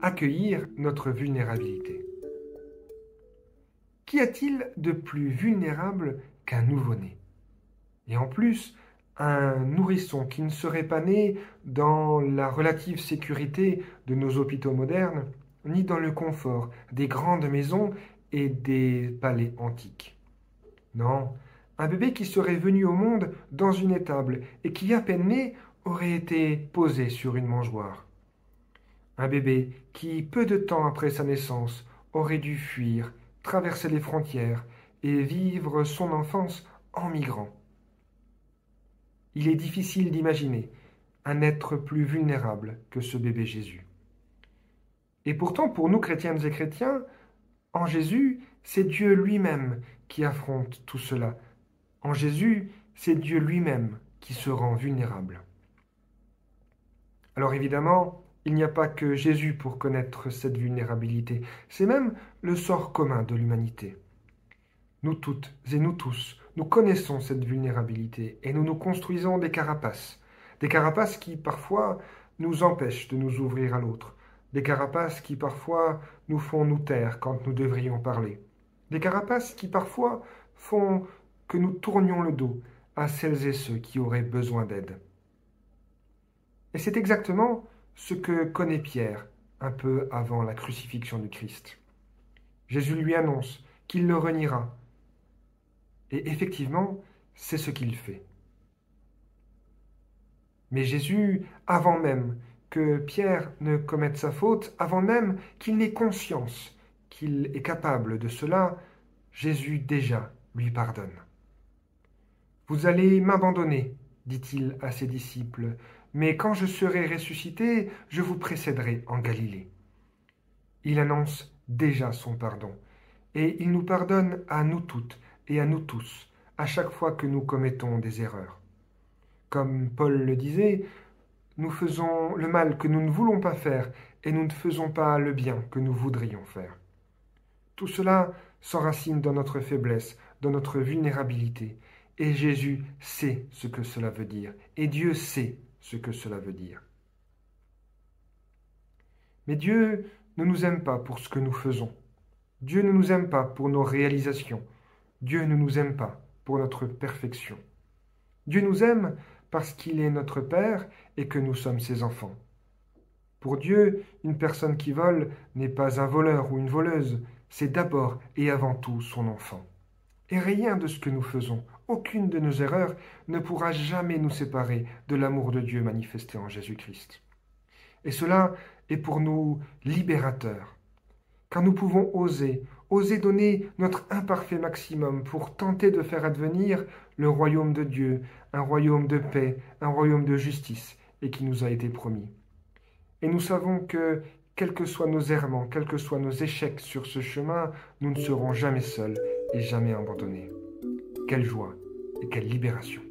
accueillir notre vulnérabilité. Qu'y a-t-il de plus vulnérable qu'un nouveau-né? Et en plus, un nourrisson qui ne serait pas né dans la relative sécurité de nos hôpitaux modernes, ni dans le confort des grandes maisons et des palais antiques. Non, un bébé qui serait venu au monde dans une étable et qui, à peine né, aurait été posé sur une mangeoire. Un bébé qui, peu de temps après sa naissance, aurait dû fuir, traverser les frontières et vivre son enfance en migrant. Il est difficile d'imaginer un être plus vulnérable que ce bébé Jésus. Et pourtant, pour nous chrétiennes et chrétiens, en Jésus, c'est Dieu lui-même qui affronte tout cela. En Jésus, c'est Dieu lui-même qui se rend vulnérable. Alors évidemment, il n'y a pas que Jésus pour connaître cette vulnérabilité. C'est même le sort commun de l'humanité. Nous toutes et nous tous, nous connaissons cette vulnérabilité et nous nous construisons des carapaces. Des carapaces qui parfois nous empêchent de nous ouvrir à l'autre. Des carapaces qui parfois nous font nous taire quand nous devrions parler. Des carapaces qui parfois font que nous tournions le dos à celles et ceux qui auraient besoin d'aide. Et c'est exactement ce que connaît Pierre un peu avant la crucifixion du Christ. Jésus lui annonce qu'il le reniera. Et effectivement, c'est ce qu'il fait. Mais Jésus, avant même que Pierre ne commette sa faute, avant même qu'il n'ait conscience qu'il est capable de cela, Jésus déjà lui pardonne. « Vous allez m'abandonner, dit-il à ses disciples, mais quand je serai ressuscité, je vous précéderai en Galilée. » Il annonce déjà son pardon, et il nous pardonne à nous toutes et à nous tous, à chaque fois que nous commettons des erreurs. Comme Paul le disait, nous faisons le mal que nous ne voulons pas faire, et nous ne faisons pas le bien que nous voudrions faire. Tout cela s'enracine dans notre faiblesse, dans notre vulnérabilité, et Jésus sait ce que cela veut dire, et Dieu sait ce que cela veut dire. Mais Dieu ne nous aime pas pour ce que nous faisons. Dieu ne nous aime pas pour nos réalisations. Dieu ne nous aime pas pour notre perfection. Dieu nous aime parce qu'il est notre Père et que nous sommes ses enfants. Pour Dieu, une personne qui vole n'est pas un voleur ou une voleuse, c'est d'abord et avant tout son enfant. Et rien de ce que nous faisons, aucune de nos erreurs ne pourra jamais nous séparer de l'amour de Dieu manifesté en Jésus-Christ. Et cela est pour nous libérateur, car nous pouvons oser donner notre imparfait maximum pour tenter de faire advenir le royaume de Dieu, un royaume de paix, un royaume de justice, et qui nous a été promis. Et nous savons que, quels que soient nos errements, quels que soient nos échecs sur ce chemin, nous ne serons jamais seuls et jamais abandonnés. Quelle joie et quelle libération!